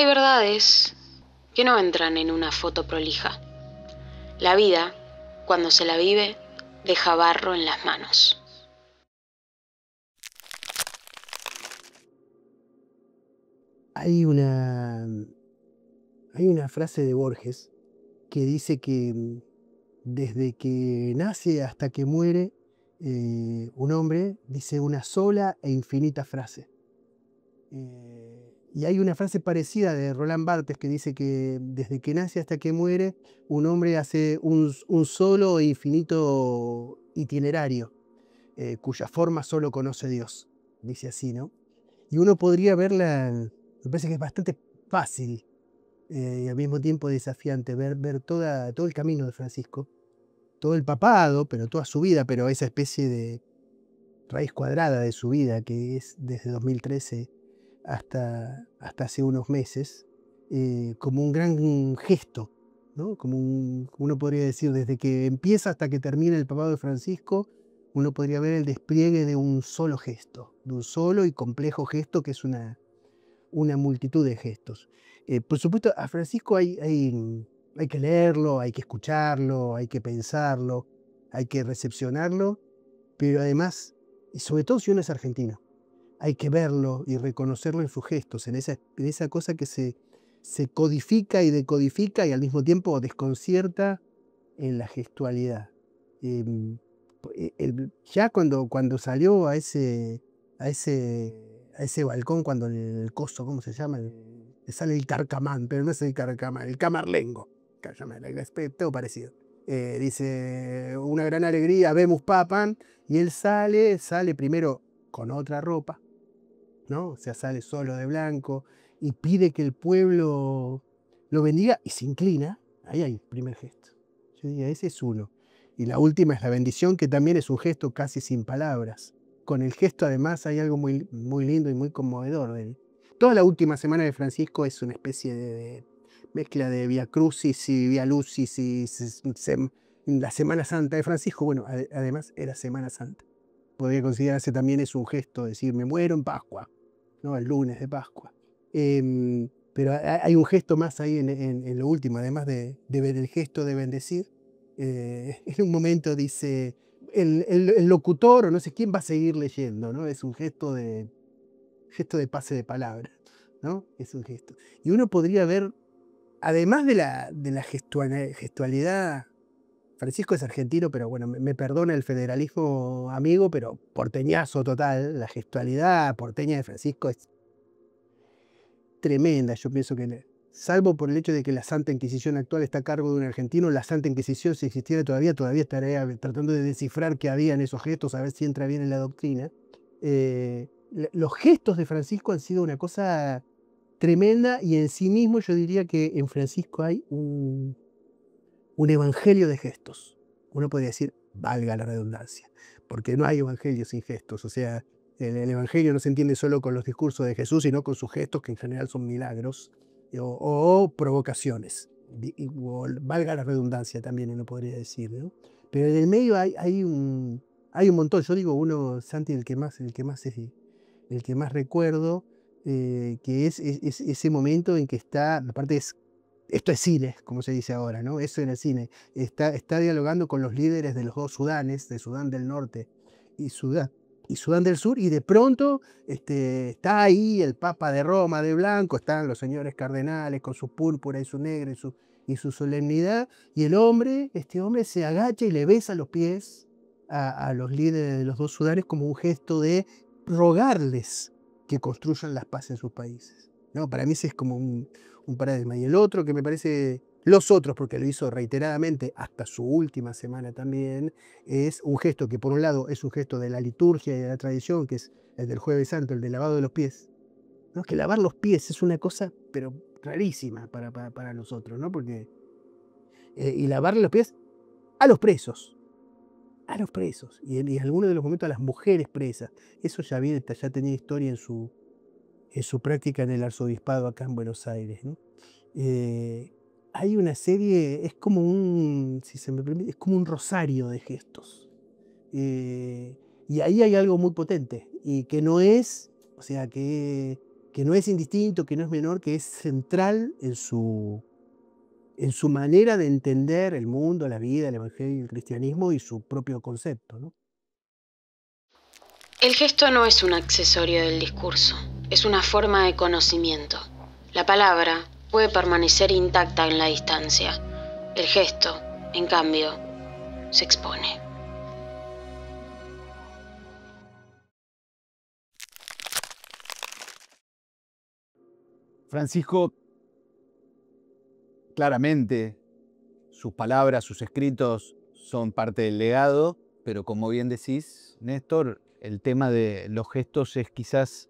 verdades que no entran en una foto prolija. La vida, cuando se la vive, deja barro en las manos. Hay una frase de Borges que dice que desde que nace hasta que muere, un hombre dice una sola e infinita frase. Y hay una frase parecida de Roland Barthes que dice que desde que nace hasta que muere, un hombre hace un solo e infinito itinerario, cuya forma solo conoce Dios. Dice así, ¿no? Y uno podría verla, me parece que es bastante fácil y al mismo tiempo desafiante ver todo el camino de Francisco, todo el papado, pero toda su vida, pero esa especie de raíz cuadrada de su vida, que es desde 2013 hasta hace unos meses, como un gran gesto, ¿no? Uno podría decir, desde que empieza hasta que termina el papado de Francisco, uno podría ver el despliegue de un solo gesto, de un solo y complejo gesto que es una multitud de gestos. Por supuesto, a Francisco hay que leerlo, hay que escucharlo, hay que pensarlo, hay que recepcionarlo, pero además, y sobre todo si uno es argentino, hay que verlo y reconocerlo en sus gestos, en esa cosa que se codifica y decodifica y al mismo tiempo desconcierta en la gestualidad. Em, ya cuando salió a ese balcón, cuando el coso, ¿cómo se llama? Le sale el carcamán, pero no es el carcamán, el camarlengo, es todo parecido. Dice, una gran alegría, vemos papan, y él sale primero con otra ropa, ¿no? O sea, sale solo de blanco y pide que el pueblo lo bendiga y se inclina. Ahí hay el primer gesto. Yo diría, ese es uno. Y la última es la bendición, que también es un gesto casi sin palabras. Con el gesto además hay algo muy, muy lindo y muy conmovedor de él. Toda la última semana de Francisco es una especie de mezcla de Via Crucis y Via Lucis y la Semana Santa de Francisco. Bueno, además era Semana Santa. Podría considerarse también es un gesto, decir, me muero en Pascua, ¿no? El lunes de Pascua. Pero hay un gesto más ahí en lo último, además de ver el gesto de bendecir. En un momento dice, el locutor o no sé quién va a seguir leyendo, ¿no? Es un gesto de pase de palabra, ¿no? Es un gesto. Y uno podría ver, además de la gestualidad. Francisco es argentino, pero bueno, me perdona el federalismo amigo, pero porteñazo total. La gestualidad porteña de Francisco es tremenda. Yo pienso que, salvo por el hecho de que la Santa Inquisición actual está a cargo de un argentino, la Santa Inquisición, si existiera todavía estaría tratando de descifrar qué había en esos gestos, a ver si entra bien en la doctrina. Los gestos de Francisco han sido una cosa tremenda y en sí mismo yo diría que en Francisco hay un evangelio de gestos. Uno podría decir, valga la redundancia, porque no hay evangelio sin gestos. O sea, el evangelio no se entiende solo con los discursos de Jesús, sino con sus gestos, que en general son milagros o provocaciones. Valga la redundancia también, uno podría decir, ¿no? Pero en el medio hay un montón. Yo digo uno, Santi, el que más recuerdo, que es ese momento en que está, aparte esto es cine, como se dice ahora, ¿no? Eso en el cine. Está dialogando con los líderes de los dos Sudanes, de Sudán del Norte y Sudán del Sur, y de pronto está ahí el Papa de Roma de blanco, están los señores cardenales con su púrpura y su negro y su solemnidad, y este hombre se agacha y le besa los pies a los líderes de los dos Sudanes como un gesto de rogarles que construyan la paz en sus países, ¿no? Para mí ese es como un paradigma. Y el otro que me parece, los otros, porque lo hizo reiteradamente hasta su última semana también, es un gesto que por un lado es un gesto de la liturgia y de la tradición, que es el del Jueves Santo, el del lavado de los pies, ¿no? Que lavar los pies es una cosa, pero rarísima para nosotros, ¿no? Porque, y lavarle los pies a los presos, y en algunos de los momentos a las mujeres presas. Eso ya tenía historia en su práctica en el arzobispado acá en Buenos Aires, ¿no? Hay una serie, es como si se me permite, es como un rosario de gestos. Y ahí hay algo muy potente, y que no es, o sea, que que no es indistinto, que no es menor, que es central en su manera de entender el mundo, la vida, el evangelio, el cristianismo y su propio concepto, ¿no? El gesto no es un accesorio del discurso, es una forma de conocimiento. La palabra puede permanecer intacta en la distancia. El gesto, en cambio, se expone. Francisco, claramente, sus palabras, sus escritos son parte del legado, pero como bien decís, Néstor, el tema de los gestos es quizás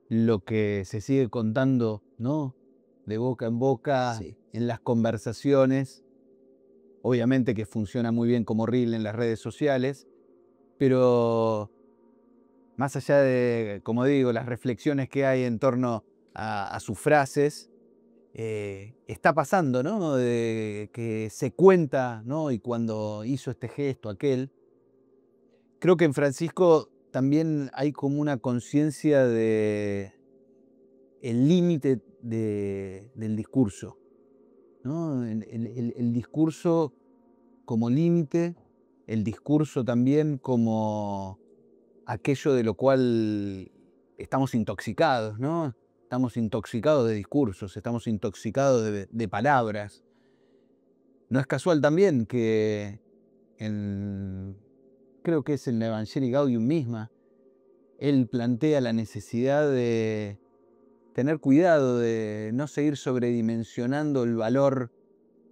lo que se sigue contando, ¿no? De boca en boca, Sí. en las conversaciones. Obviamente que funciona muy bien como reel en las redes sociales, pero más allá de, como digo, las reflexiones que hay en torno a sus frases, está pasando, ¿no? De que se cuenta, ¿no? Y cuando hizo este gesto, aquel, creo que en Francisco también hay como una conciencia de el límite del discurso, ¿no? El discurso como límite, el discurso también como aquello de lo cual estamos intoxicados, ¿no? Estamos intoxicados de discursos, estamos intoxicados de palabras. No es casual también que creo que es en la Evangelii Gaudium misma, él plantea la necesidad de tener cuidado de no seguir sobredimensionando el valor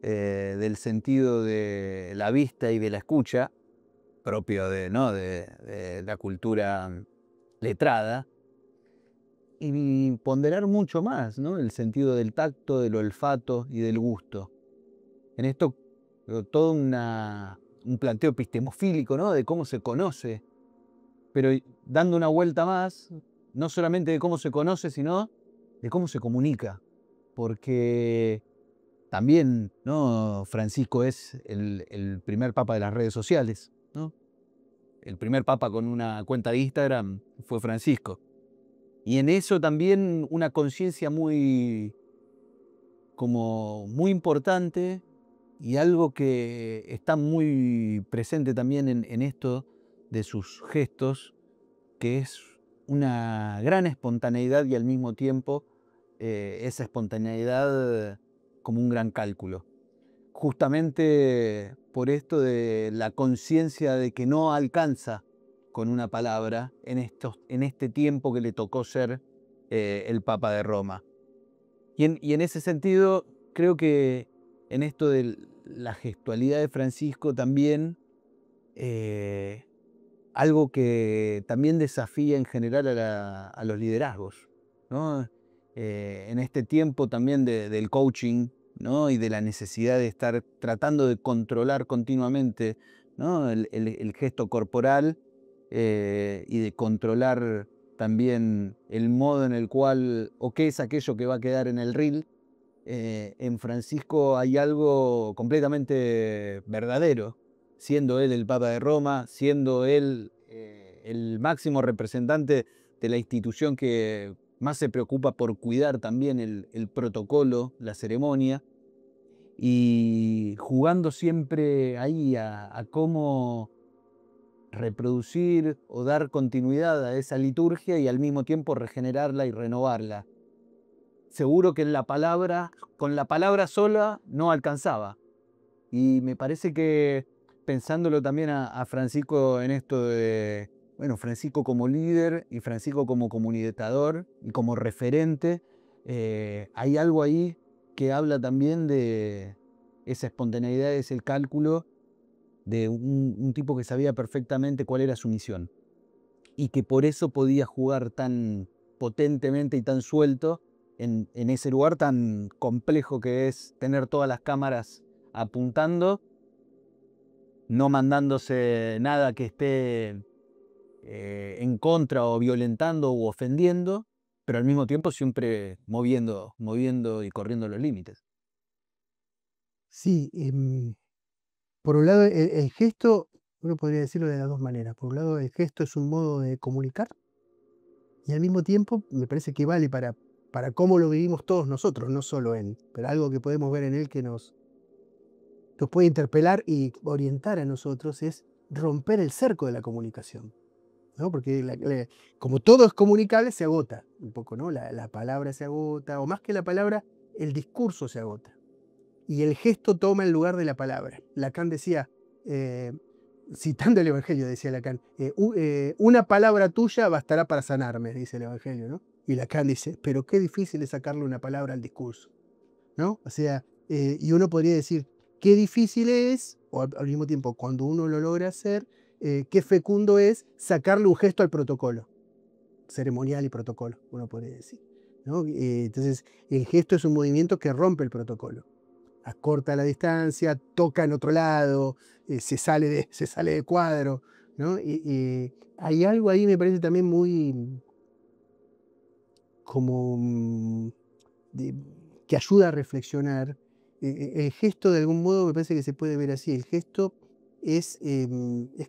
del sentido de la vista y de la escucha, propio ¿no? de la cultura letrada, y ponderar mucho más, ¿no? El sentido del tacto, del olfato y del gusto. En esto todo un planteo epistemofílico, ¿no? De cómo se conoce, pero dando una vuelta más, no solamente de cómo se conoce, sino de cómo se comunica, porque también, ¿no? Francisco es el primer papa de las redes sociales, ¿no? El primer papa con una cuenta de Instagram fue Francisco. Y en eso también una conciencia como muy importante y algo que está muy presente también en esto de sus gestos, que es una gran espontaneidad y al mismo tiempo esa espontaneidad como un gran cálculo. Justamente por esto de la conciencia de que no alcanza con una palabra en este tiempo que le tocó ser el Papa de Roma. Y en ese sentido, creo que en esto de la gestualidad de Francisco también, algo que también desafía en general a los liderazgos, ¿no? En este tiempo también del coaching, ¿no? Y de la necesidad de estar tratando de controlar continuamente, ¿no? El gesto corporal y de controlar también el modo en el cual, o qué es aquello que va a quedar en el reel. En Francisco hay algo completamente verdadero, siendo él el Papa de Roma, siendo él el máximo representante de la institución que más se preocupa por cuidar también el protocolo, la ceremonia, y jugando siempre ahí a cómo reproducir o dar continuidad a esa liturgia y al mismo tiempo regenerarla y renovarla. Seguro que con la palabra sola no alcanzaba. Y me parece que pensándolo también a Francisco en esto de, bueno, Francisco como líder y Francisco como comunicador y como referente, hay algo ahí que habla también de esa espontaneidad, ese cálculo de un tipo que sabía perfectamente cuál era su misión y que por eso podía jugar tan potentemente y tan suelto en ese lugar tan complejo que es tener todas las cámaras apuntando, no mandándose nada que esté en contra o violentando u ofendiendo, pero al mismo tiempo siempre moviendo y corriendo los límites. Sí, por un lado, el gesto, uno podría decirlo de las dos maneras. Por un lado, el gesto es un modo de comunicar Y al mismo tiempo me parece que vale para cómo lo vivimos todos nosotros, no solo él, pero algo que podemos ver en él que nos puede interpelar y orientar a nosotros es romper el cerco de la comunicación, ¿no? Porque como todo es comunicable, se agota un poco, ¿no? La palabra se agota, o más que la palabra, el discurso se agota. Y el gesto toma el lugar de la palabra. Lacan decía, citando el Evangelio, decía Lacan, una palabra tuya bastará para sanarme, dice el Evangelio, ¿no? Y Lacan dice, pero qué difícil es sacarle una palabra al discurso, ¿no? O sea, y uno podría decir, qué difícil es, o al mismo tiempo, cuando uno lo logra hacer, qué fecundo es sacarle un gesto al protocolo, ceremonial y protocolo, uno podría decir, ¿no? Entonces, el gesto es un movimiento que rompe el protocolo, acorta la distancia, toca en otro lado, se sale de cuadro, ¿no? Y hay algo ahí, me parece también muy como que ayuda a reflexionar. El gesto, de algún modo, me parece que se puede ver así. El gesto es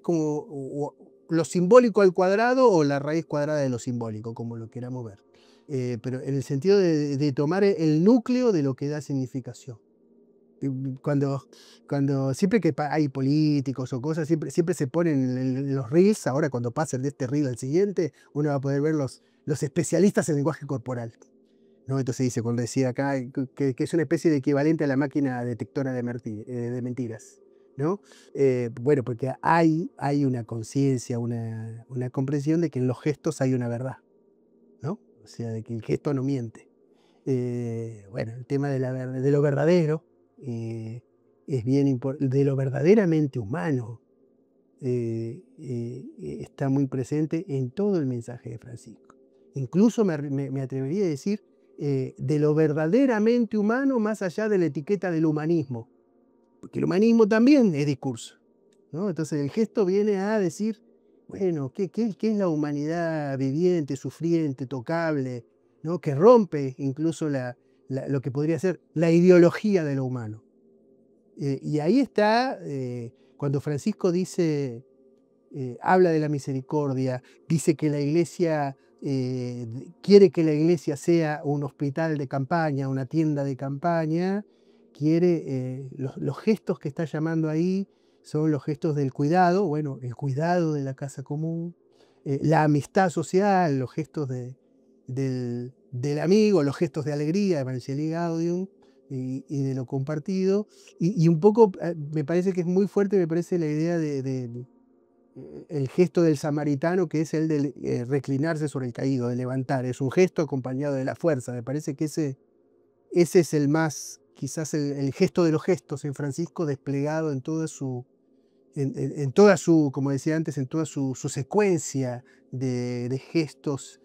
como lo simbólico al cuadrado o la raíz cuadrada de lo simbólico, como lo queramos ver. Pero en el sentido de tomar el núcleo de lo que da significación. Cuando siempre que hay políticos o cosas, siempre se ponen en los reels, ahora cuando pasen de este reel al siguiente, uno va a poder ver los especialistas en lenguaje corporal, ¿no? Entonces dice, cuando decía acá, que es una especie de equivalente a la máquina detectora de mentiras, ¿no? Bueno, porque hay una conciencia, una comprensión de que en los gestos hay una verdad, ¿no? O sea, de que el gesto no miente. Bueno, el tema de lo verdadero es bien importante, de lo verdaderamente humano, está muy presente en todo el mensaje de Francisco. Incluso me atrevería a decir de lo verdaderamente humano más allá de la etiqueta del humanismo, porque el humanismo también es discurso, ¿no? Entonces el gesto viene a decir, bueno, ¿qué es la humanidad viviente, sufriente, tocable, ¿no? Que rompe incluso lo que podría ser la ideología de lo humano. Y ahí está, cuando Francisco dice, habla de la misericordia, dice que la iglesia, quiere que la iglesia sea un hospital de campaña, una tienda de campaña, quiere, los gestos que está llamando ahí son los gestos del cuidado, bueno, el cuidado de la casa común, la amistad social, los gestos del amigo, los gestos de alegría, Evangelii Gaudium, y de lo compartido, y un poco me parece que es muy fuerte, me parece la idea el gesto del samaritano, que es el de reclinarse sobre el caído, de levantar, es un gesto acompañado de la fuerza. Me parece que ese es el más, quizás el gesto de los gestos en Francisco, desplegado en toda su, como decía antes, en toda su secuencia de gestos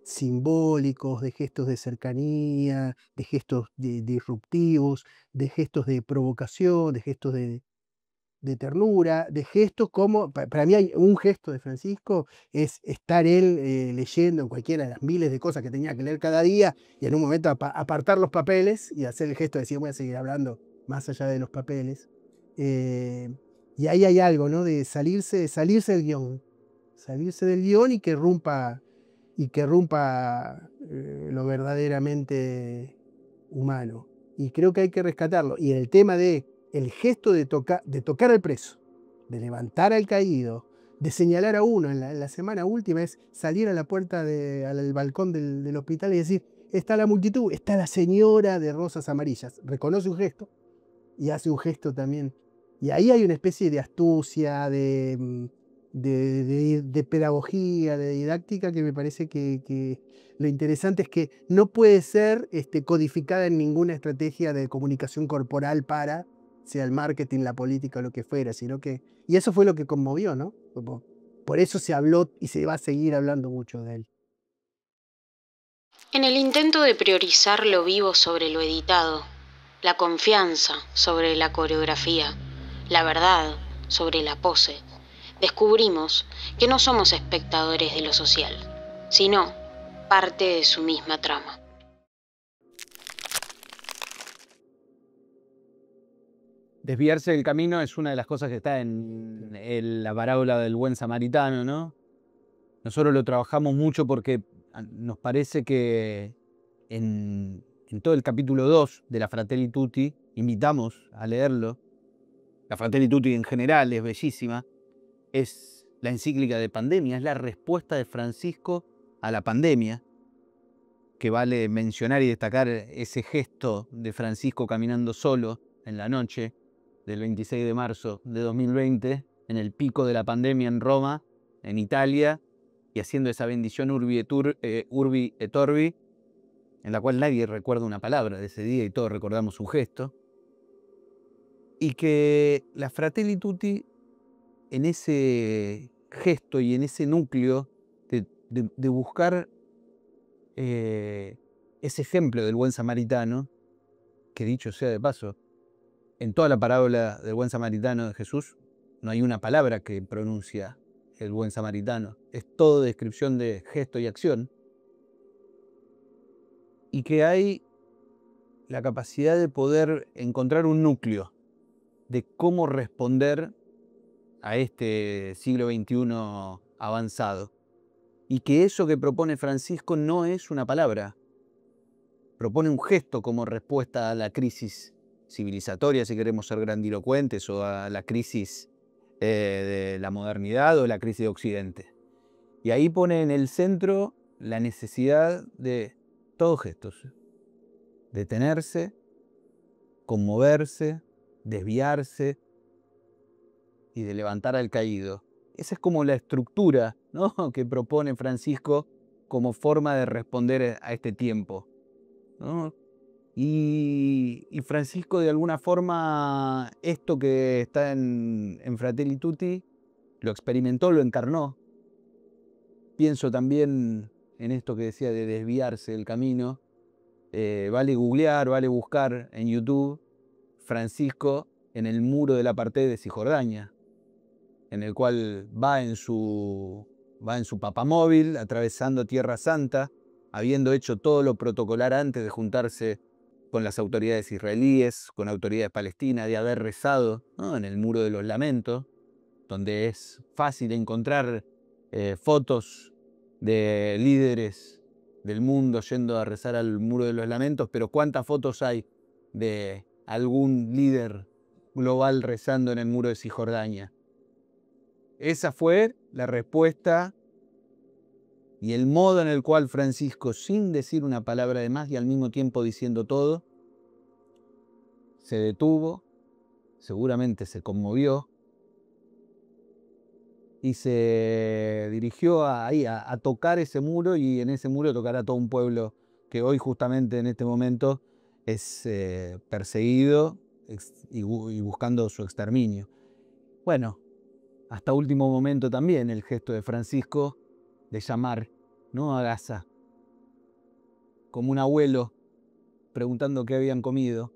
simbólicos, de gestos de cercanía, de gestos disruptivos, de gestos de provocación, de gestos de ternura, de gestos como, para mí hay un gesto de Francisco, es estar él leyendo en cualquiera de las miles de cosas que tenía que leer cada día y en un momento apartar los papeles y hacer el gesto de decir voy a seguir hablando más allá de los papeles. Y ahí hay algo, ¿no? De salirse del guión, y que rompa lo verdaderamente humano. Y creo que hay que rescatarlo. Y el tema de el gesto de tocar al preso, de levantar al caído, de señalar a uno en la semana última, es salir a la puerta, al balcón del hospital y decir, está la multitud, está la señora de rosas amarillas. Reconoce un gesto y hace un gesto también. Y ahí hay una especie de astucia, de pedagogía, de didáctica, que me parece que lo interesante es que no puede ser codificada en ninguna estrategia de comunicación corporal sea el marketing, la política o lo que fuera, sino que, y eso fue lo que conmovió, ¿no? Por eso se habló y se va a seguir hablando mucho de él. En el intento de priorizar lo vivo sobre lo editado, la confianza sobre la coreografía, la verdad sobre la pose, descubrimos que no somos espectadores de lo social, sino parte de su misma trama. Desviarse del camino es una de las cosas que está en la parábola del buen samaritano, ¿no? Nosotros lo trabajamos mucho porque nos parece que en todo el capítulo 2 de la Fratelli Tutti, invitamos a leerlo. La Fratelli Tutti en general es bellísima. Es la encíclica de pandemia, es la respuesta de Francisco a la pandemia, que vale mencionar y destacar ese gesto de Francisco caminando solo en la noche del 26 de marzo de 2020, en el pico de la pandemia en Roma, en Italia, y haciendo esa bendición Urbi et Orbi, en la cual nadie recuerda una palabra de ese día y todos recordamos un gesto. Y que la Fratelli Tutti, en ese gesto y en ese núcleo de buscar ese ejemplo del buen samaritano, que dicho sea de paso, en toda la parábola del buen samaritano de Jesús no hay una palabra que pronuncia el buen samaritano, es todo descripción de gesto y acción, y que hay la capacidad de poder encontrar un núcleo de cómo responder a este siglo XXI avanzado. Y que eso que propone Francisco no es una palabra, propone un gesto como respuesta a la crisis civilizatoria, si queremos ser grandilocuentes, o a la crisis de la modernidad o la crisis de Occidente. Y ahí pone en el centro la necesidad de todos gestos: detenerse, conmoverse, desviarse y de levantar al caído. Esa es como la estructura, ¿no?, que propone Francisco como forma de responder a este tiempo, ¿no? Y Francisco, de alguna forma, esto que está en Fratelli Tutti, lo experimentó, lo encarnó. Pienso también en esto que decía de desviarse del camino. Vale googlear, vale buscar en YouTube Francisco en el muro del apartheid de Cisjordania, en el cual va en su papamóvil atravesando Tierra Santa, habiendo hecho todo lo protocolar antes de juntarse con las autoridades israelíes, con autoridades palestinas, de haber rezado, ¿no?, en el Muro de los Lamentos, donde es fácil encontrar fotos de líderes del mundo yendo a rezar al Muro de los Lamentos, pero ¿cuántas fotos hay de algún líder global rezando en el Muro de Cisjordania? Esa fue la respuesta y el modo en el cual Francisco, sin decir una palabra de más y al mismo tiempo diciendo todo, se detuvo, seguramente se conmovió y se dirigió a tocar ese muro, y en ese muro tocar a todo un pueblo que hoy, justamente en este momento, es perseguido y buscando su exterminio. Bueno, hasta último momento también el gesto de Francisco de llamar, ¿no?, a Gaza, como un abuelo preguntando qué habían comido.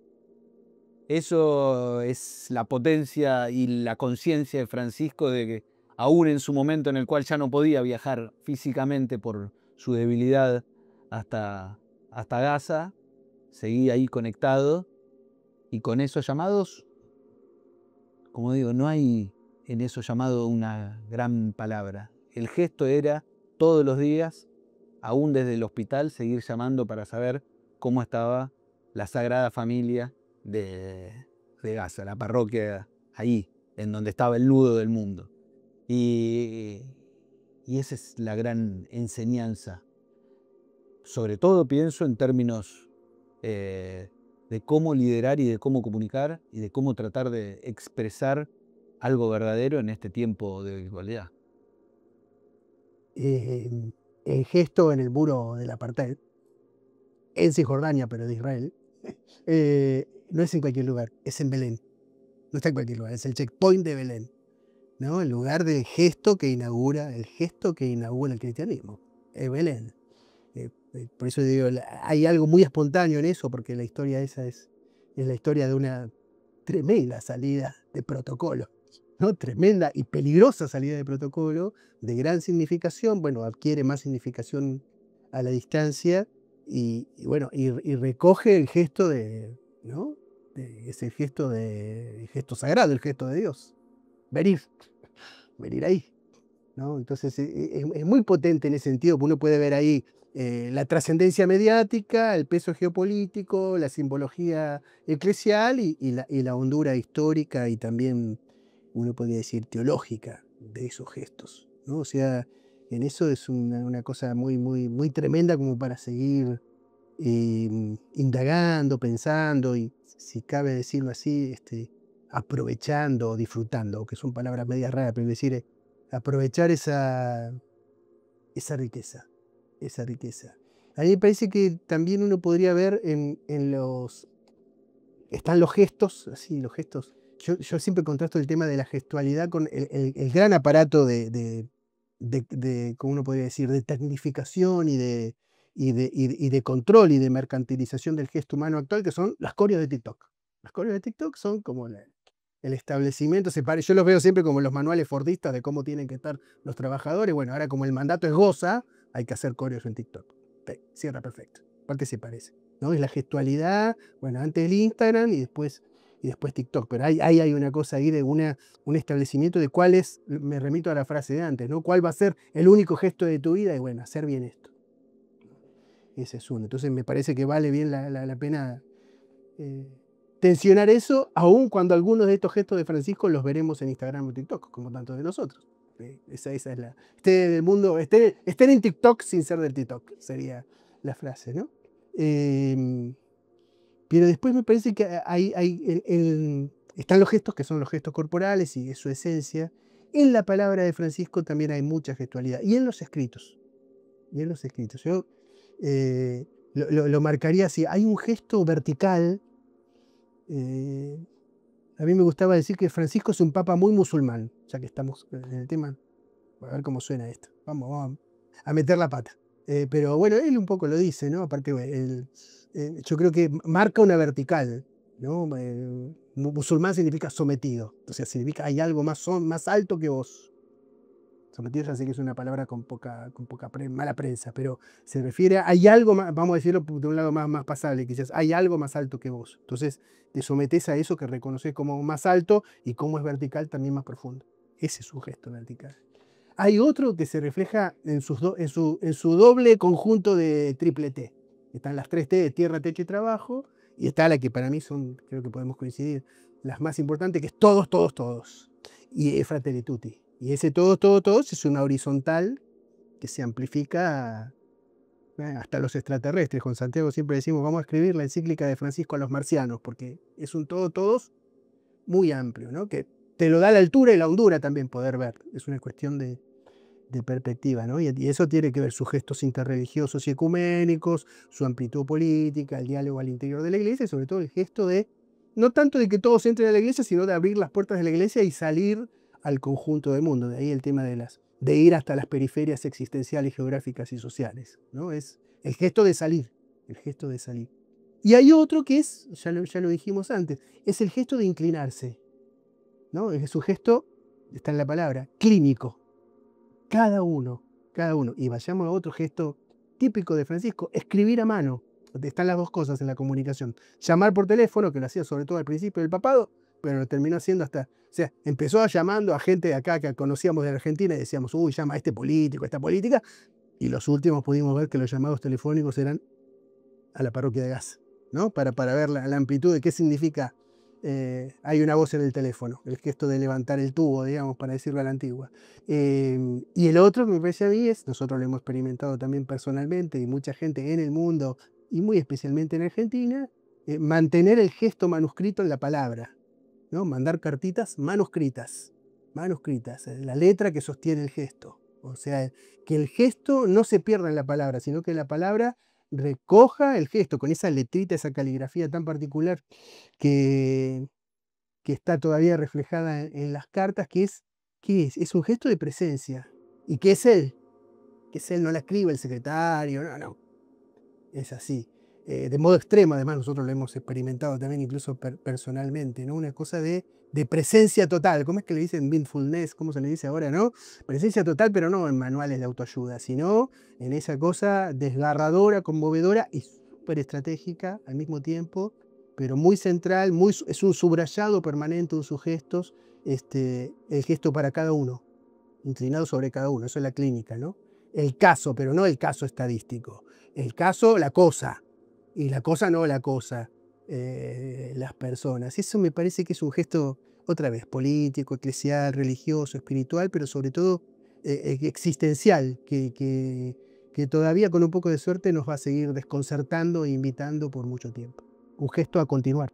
Eso es la potencia y la conciencia de Francisco de que, aún en su momento en el cual ya no podía viajar físicamente por su debilidad hasta Gaza, seguía ahí conectado, y con esos llamados, como digo, no hay en esos llamados una gran palabra. El gesto era todos los días, aún desde el hospital, seguir llamando para saber cómo estaba la Sagrada Familia de Gaza, la parroquia ahí, en donde estaba el nudo del mundo. Y esa es la gran enseñanza. Sobre todo pienso en términos de cómo liderar y de cómo comunicar y de cómo tratar de expresar algo verdadero en este tiempo de virtualidad. El gesto en el muro del apartheid, en Cisjordania, pero de Israel, no es en cualquier lugar, es en Belén. No está en cualquier lugar, es el checkpoint de Belén, ¿no? El lugar del gesto que inaugura el cristianismo, es Belén. Por eso digo, hay algo muy espontáneo en eso, porque la historia esa es la historia de una tremenda salida de protocolo, ¿no? Tremenda y peligrosa salida de protocolo, de gran significación. Bueno, adquiere más significación a la distancia y recoge el gesto ¿no?, ese gesto sagrado, el gesto de Dios. Venir ahí. ¿no? Entonces es muy potente en ese sentido, porque uno puede ver ahí la trascendencia mediática, el peso geopolítico, la simbología eclesial y la hondura histórica y también, uno podría decir, teológica de esos gestos, ¿no? O sea, en eso es una cosa muy, muy, muy tremenda como para seguir indagando, pensando y, si cabe decirlo así, aprovechando o disfrutando, que son palabras medias raras, pero es decir, aprovechar esa riqueza, esa riqueza. A mí me parece que también uno podría ver están los gestos, así, los gestos. Yo siempre contrasto el tema de la gestualidad con el gran aparato ¿cómo uno podría decir?, de tecnificación y de control y de mercantilización del gesto humano actual, que son las coreos de TikTok. Las coreos de TikTok son como el establecimiento, yo los veo siempre como los manuales fordistas de cómo tienen que estar los trabajadores. Bueno, ahora como el mandato es goza, hay que hacer coreos en TikTok. Cierra perfecto. Aparte se parece, ¿no? Es la gestualidad, bueno, antes el Instagram y después TikTok, pero hay una cosa ahí de un establecimiento de cuál es, me remito a la frase de antes, ¿no? ¿Cuál va a ser el único gesto de tu vida? Y bueno, hacer bien esto. Ese es uno. Entonces me parece que vale bien la pena tensionar eso, aun cuando algunos de estos gestos de Francisco los veremos en Instagram o TikTok, como tantos de nosotros. Esa es la... estén en TikTok sin ser del TikTok, sería la frase, ¿no? Pero después me parece que están los gestos, que son los gestos corporales y es su esencia. En la palabra de Francisco también hay mucha gestualidad. Y en los escritos. Yo lo marcaría así. Hay un gesto vertical. A mí me gustaba decir que Francisco es un papa muy musulmán, ya que estamos en el tema. A ver cómo suena esto. Vamos a meter la pata. Pero bueno, él un poco lo dice, ¿no? Aparte, yo creo que marca una vertical, ¿no? Musulmán significa sometido, o sea, significa hay algo más alto que vos. Sometido ya sé que es una palabra con poca mala prensa, pero se refiere a hay algo más, vamos a decirlo de un lado más pasable, quizás hay algo más alto que vos. Entonces te sometés a eso que reconoces como más alto y como es vertical también más profundo. Ese es su gesto vertical. Hay otro que se refleja en su doble conjunto de triple T. Están las 3 T de tierra, techo y trabajo, y está la que para mí son, creo que podemos coincidir, las más importantes, que es todos, todos, todos. Y es Fratelli Tutti. Y ese todos, todos, todos es una horizontal que se amplifica hasta los extraterrestres. Con Santiago siempre decimos, vamos a escribir la encíclica de Francisco a los marcianos, porque es un todo, todos muy amplio, ¿no? Que te lo da la altura y la hondura también poder ver. Es una cuestión de perspectiva, ¿no? Y eso tiene que ver sus gestos interreligiosos y ecuménicos, su amplitud política, el diálogo al interior de la iglesia y sobre todo el gesto de, no tanto de que todos entren a la iglesia, sino de abrir las puertas de la iglesia y salir al conjunto del mundo. De ahí el tema de ir hasta las periferias existenciales, geográficas y sociales, ¿no? Es el gesto de salir, el gesto de salir. Y hay otro que es, ya lo dijimos antes, es el gesto de inclinarse, ¿no? Es su gesto, está en la palabra, clínico. Cada uno. Y vayamos a otro gesto típico de Francisco, escribir a mano. Están las dos cosas en la comunicación. Llamar por teléfono, que lo hacía sobre todo al principio del papado, pero lo terminó haciendo o sea, empezó llamando a gente de acá que conocíamos de Argentina y decíamos, uy, llama a este político, a esta política, y los últimos pudimos ver que los llamados telefónicos eran a la parroquia de gas, ¿no? Para ver la amplitud de qué significa. Hay una voz en el teléfono, el gesto de levantar el tubo, digamos, para decirlo a la antigua. Y el otro que me parece a mí nosotros lo hemos experimentado también personalmente y mucha gente en el mundo y muy especialmente en Argentina, mantener el gesto manuscrito en la palabra, ¿no? Mandar cartitas manuscritas, la letra que sostiene el gesto. O sea, que el gesto no se pierda en la palabra, sino que la palabra recoja el gesto con esa letrita, esa caligrafía tan particular que está todavía reflejada en las cartas, ¿qué es? Es un gesto de presencia. ¿Y qué es él? Que es él, no la escribe el secretario, no. Es así. De modo extremo, además, nosotros lo hemos experimentado también, incluso personalmente, ¿no? Una cosa de presencia total. ¿Cómo es que le dicen mindfulness? ¿Cómo se le dice ahora, no? Presencia total, pero no en manuales de autoayuda, sino en esa cosa desgarradora, conmovedora y súper estratégica al mismo tiempo, pero muy central, es un subrayado permanente de sus gestos, el gesto para cada uno. inclinado sobre cada uno, eso es la clínica, ¿no? El caso, pero no el caso estadístico. El caso, la cosa, y la cosa no la cosa, las personas. Eso me parece que es un gesto, otra vez, político, eclesial, religioso, espiritual, pero sobre todo existencial, que todavía con un poco de suerte nos va a seguir desconcertando e invitando por mucho tiempo. Un gesto a continuar.